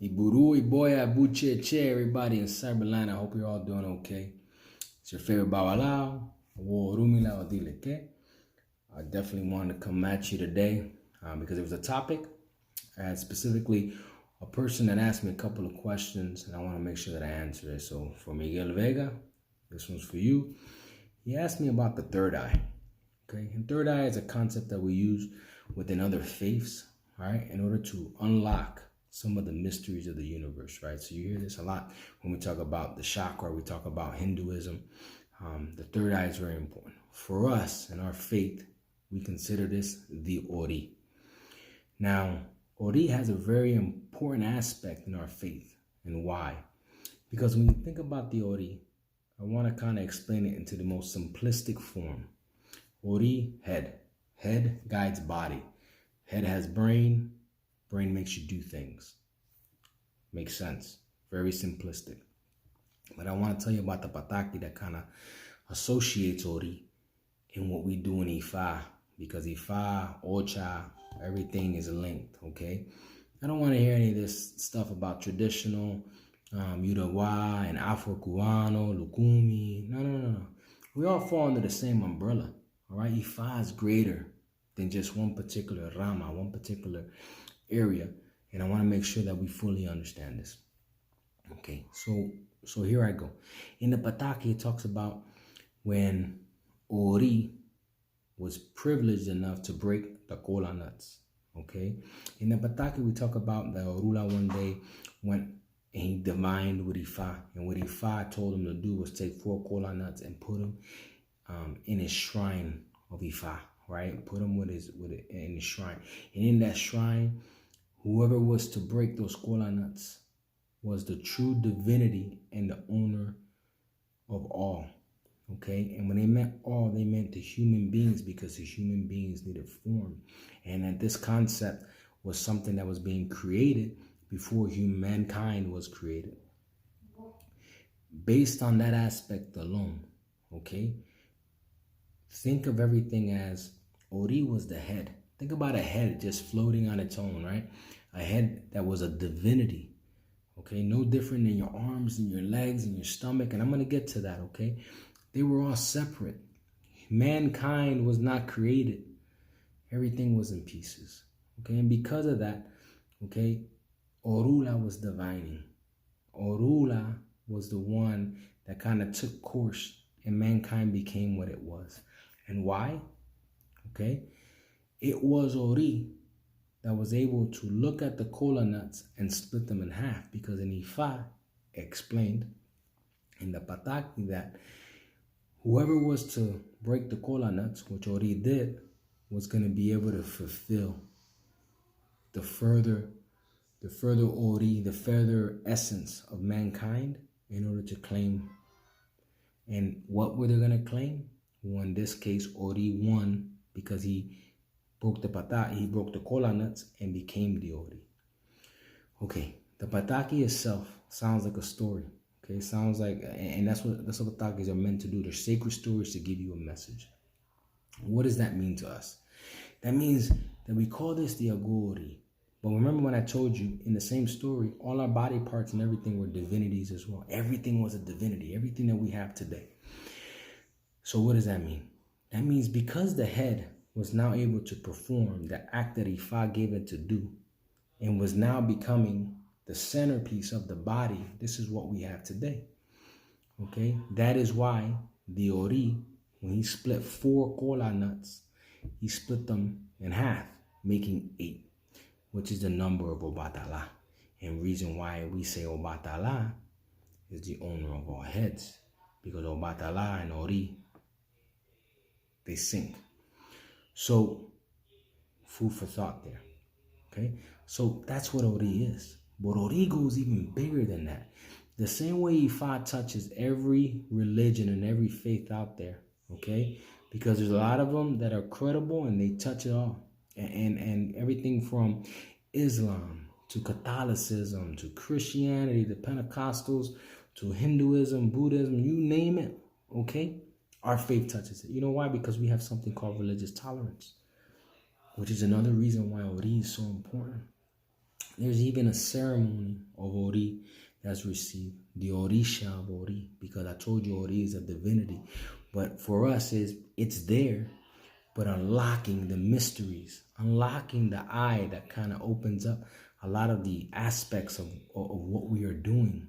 Iburu, Iboya, Buche, Che, everybody in Cyberland. I hope you're all doing okay. It's your favorite Bawalao, Orunmila, or Dileke. I definitely wanted to come at you today because it was a topic, and specifically a person that asked me a couple of questions, and I want to make sure that I answer it. So for Miguel Vega, this one's for you. He asked me about the third eye. Okay, and third eye is a concept that we use within other faiths, all right, in order to unlock some of the mysteries of the universe, right? So you hear this a lot when we talk about the chakra, we talk about Hinduism. The third eye is very important. For us in our faith, we consider this the Ori. Now, Ori has a very important aspect in our faith. And why? Because when you think about the Ori, I want to kind of explain it into the most simplistic form. Ori, head. Head guides body. Head has brain. Brain makes you do things. Makes sense. Very simplistic. But I want to tell you about the Pataki that kind of associates Ori in what we do in Ifa. Because Ifa, Ocha, everything is linked, okay? I don't want to hear any of this stuff about traditional, Urawa and Afro-Cubano, Lukumi. No. We all fall under the same umbrella, all right? Ifa is greater than just one particular Rama, one particular area, and I want to make sure that we fully understand this. Okay, so here I go. In the Pataki, it talks about when Ori was privileged enough to break the kola nuts. Okay, in the Pataki, we talk about the Orula one day went and he divined with Ifa, and what Ifa told him to do was take 4 kola nuts and put them in his shrine of Ifa. Right, put them in his shrine, and in that shrine, whoever was to break those kola nuts was the true divinity and the owner of all. Okay, and when they meant all, they meant the human beings, because the human beings needed form, and that this concept was something that was being created before humankind was created. Based on that aspect alone, okay, think of everything as Ori was the head. Think about a head just floating on its own, right? A head that was a divinity, okay? No different than your arms and your legs and your stomach, and I'm going to get to that, okay? They were all separate. Mankind was not created. Everything was in pieces, okay? And because of that, okay, Orula was divining. Orula was the one that kind of took course, and mankind became what it was. And why? Okay, it was Ori that was able to look at the kola nuts and split them in half, because in Ifa explained in the Pataki that whoever was to break the kola nuts, which Ori did, was going to be able to fulfill the further Ori, the further essence of mankind in order to claim. And what were they going to claim? Well, in this case, Ori won because he broke the pataki, he broke the kola nuts and became the Ori. Okay, the pataki itself sounds like a story. Okay, sounds like, and that's what patakis are meant to do. They're sacred stories to give you a message. What does that mean to us? That means that we call this the Agori. But remember when I told you in the same story, all our body parts and everything were divinities as well. Everything was a divinity, everything that we have today. So what does that mean? That means because the head was now able to perform the act that Ifa gave it to do, and was now becoming the centerpiece of the body, this is what we have today. Okay? That is why the Ori, when he split 4 kola nuts, he split them in half, making 8, which is the number of Obatala. And reason why we say Obatala is the owner of all heads, because Obatala and Ori, they sync. So, food for thought there. Okay? So that's what Ori is. But Ori goes even bigger than that. The same way Ifa touches every religion and every faith out there. Okay? Because there's a lot of them that are credible and they touch it all. And everything from Islam to Catholicism to Christianity to Pentecostals to Hinduism, Buddhism, you name it. Okay? Our faith touches it. You know why? Because we have something called religious tolerance, which is another reason why Ori is so important. There's even a ceremony of Ori that's received, the Orisha of Ori, because I told you Ori is a divinity. But for us, it's there, but unlocking the mysteries, unlocking the eye that kind of opens up a lot of the aspects of what we are doing.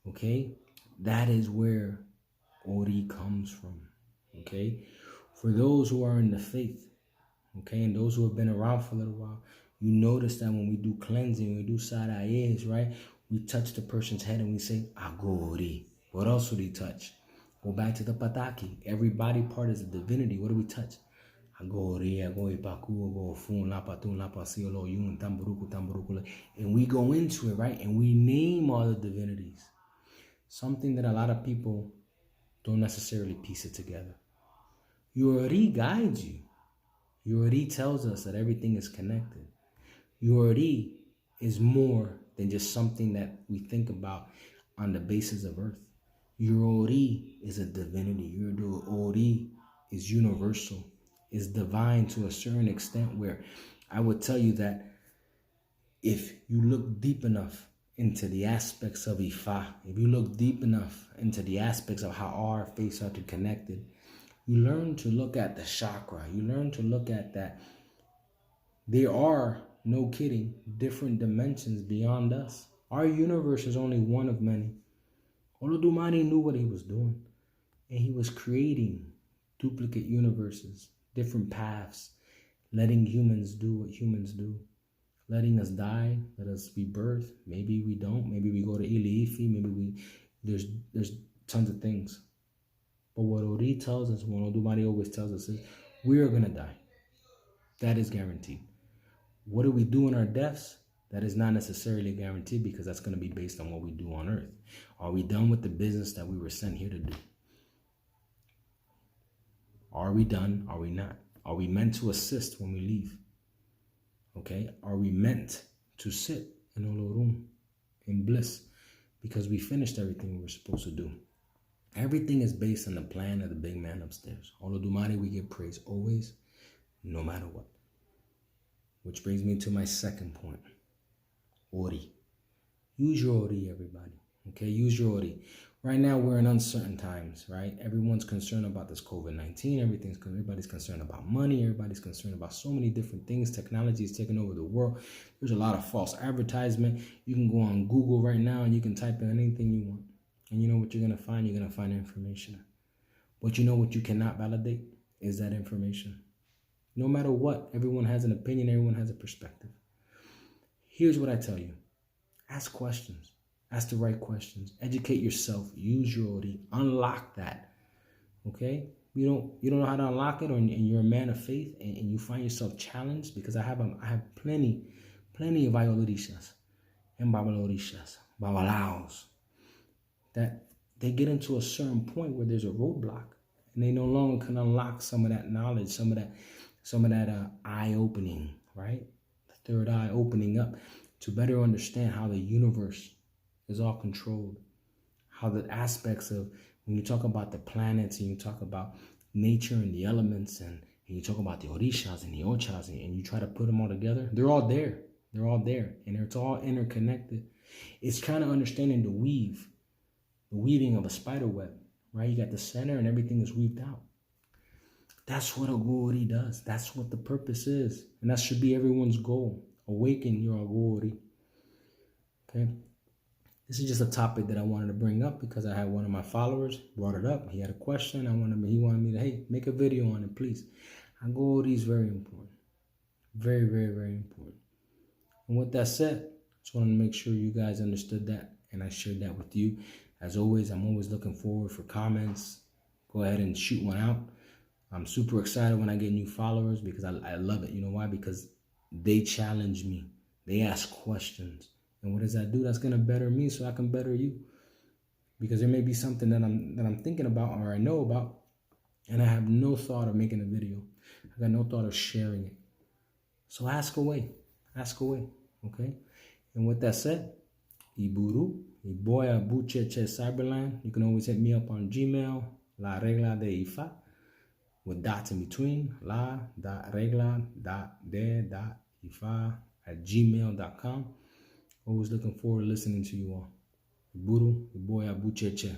Okay? That is where Ori comes from. Okay? For those who are in the faith, okay, and those who have been around for a little while, you notice that when we do cleansing, when we do sadayes, right, we touch the person's head and we say, Agori. What else would he touch? Go back to the Pataki. Every body part is a divinity. What do we touch? Agori, Agori, Paku, Ago, Fun, Lapatun, Lapasiolo, Yun, Tamburuku, Tamburukula. And we go into it, right, and we name all the divinities. Something that a lot of people don't necessarily piece it together. Yori guides you. Yori tells us that everything is connected. Yori is more than just something that we think about on the basis of earth. Yori is a divinity. Yori is universal, is divine to a certain extent, where I would tell you that if you look deep enough into the aspects of Ifa, if you look deep enough into the aspects of how our faiths are connected, you learn to look at the chakra. You learn to look at that there are, no kidding, different dimensions beyond us. Our universe is only one of many. Olodumare knew what he was doing, and he was creating duplicate universes, different paths, letting humans do what humans do, letting us die, let us rebirth. Maybe we don't. Maybe we go to Iliifi. Maybe there's tons of things. But what Ori tells us, what Olodumare always tells us, is we are going to die. That is guaranteed. What do we do in our deaths? That is not necessarily guaranteed, because that's going to be based on what we do on earth. Are we done with the business that we were sent here to do? Are we done? Are we not? Are we meant to assist when we leave? Okay? Are we meant to sit in Olorum, in bliss, because we finished everything we were supposed to do? Everything is based on the plan of the big man upstairs. Olodumare, we give praise always, no matter what. Which brings me to my second point. Ori. Use your Ori, everybody. Okay, use your Ori. Right now, we're in uncertain times, right? Everyone's concerned about this COVID-19. Everybody's concerned about money. Everybody's concerned about so many different things. Technology is taking over the world. There's a lot of false advertisement. You can go on Google right now and you can type in anything you want. And you know what you're going to find? You're going to find information. But you know what you cannot validate is that information. No matter what, everyone has an opinion, everyone has a perspective. Here's what I tell you. Ask questions. Ask the right questions. Educate yourself. Use your Ori. Unlock that. Okay? You don't know how to unlock it, and you're a man of faith, and you find yourself challenged, because I have plenty of Ayolorishas and Babalorishas, Babalaos, that they get into a certain point where there's a roadblock, and they no longer can unlock some of that knowledge, some of that eye opening, right? The third eye opening up to better understand how the universe is all controlled, how the aspects of, when you talk about the planets and you talk about nature and the elements, and you talk about the Orishas and the Ochas, and you try to put them all together, they're all there. They're all there, and it's all interconnected. It's kind of understanding the weaving of a spider web, right? You got the center and everything is weaved out. That's what a Agori does. That's what the purpose is. And that should be everyone's goal. Awaken your Agori. Okay? This is just a topic that I wanted to bring up because I had one of my followers brought it up. He had a question. He wanted me to, hey, make a video on it, please. Agori is very important. Very, very, very important. And with that said, just wanted to make sure you guys understood that, and I shared that with you. As always, I'm always looking forward for comments. Go ahead and shoot one out. I'm super excited when I get new followers, because I love it. You know why? Because they challenge me. They ask questions. And what does that do? That's going to better me so I can better you. Because there may be something that I'm thinking about or I know about, and I have no thought of making a video. I got no thought of sharing it. So ask away. Ask away. Okay? And with that said, Iburu, Iboya Bucheche Cyberland. You can always hit me up on Gmail, La Regla de Ifa, with dots in between, la.regla.de.ifa@gmail.com. Always looking forward to listening to you all. Buru, your boy Abu Cheche.